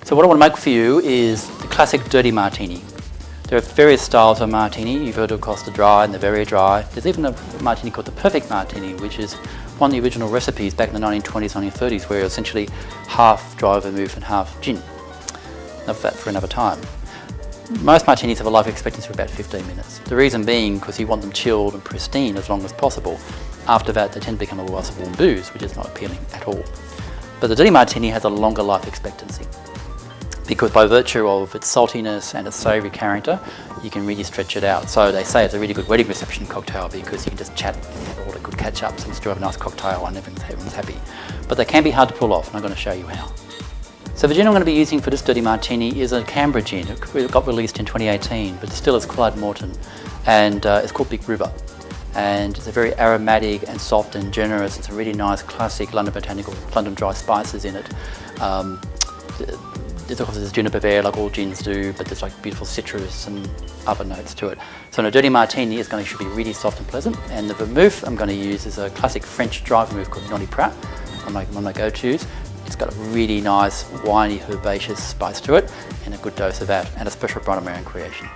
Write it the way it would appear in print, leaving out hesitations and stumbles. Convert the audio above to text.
So what I want to make for you is the classic Dirty Martini. There are various styles of martini. You've heard of Costa Dry and the very dry. There's even a martini called the Perfect Martini, which is one of the original recipes back in the 1920s, 1930s, where essentially half dry vermouth and half gin. Enough of that for another time. Most martinis have a life expectancy of about 15 minutes. The reason being because you want them chilled and pristine as long as possible. After that, they tend to become a glass of warm booze, which is not appealing at all. But the Dirty Martini has a longer life expectancy, because by virtue of its saltiness and its savoury character, you can really stretch it out. So they say it's a really good wedding reception cocktail because you can just chat and have all the good catch-ups and still have a nice cocktail and everyone's happy. But they can be hard to pull off, and I'm going to show you how. So the gin I'm going to be using for this Dirty Martini is a Canberra gin. It got released in 2018, but still is Clyde Morton, and it's called Big River. And it's a very aromatic and soft and generous. It's a really nice classic London botanical, London dry spices in it. Of course, there's juniper bear like all gins do, but there's like beautiful citrus and other notes to it. So a Dirty Martini should be really soft and pleasant. And the vermouth I'm going to use is a classic French dry vermouth called Nonny Prat, one of my go-tos. It's got a really nice winey herbaceous spice to it and a good dose of that, and a special Bright American creation.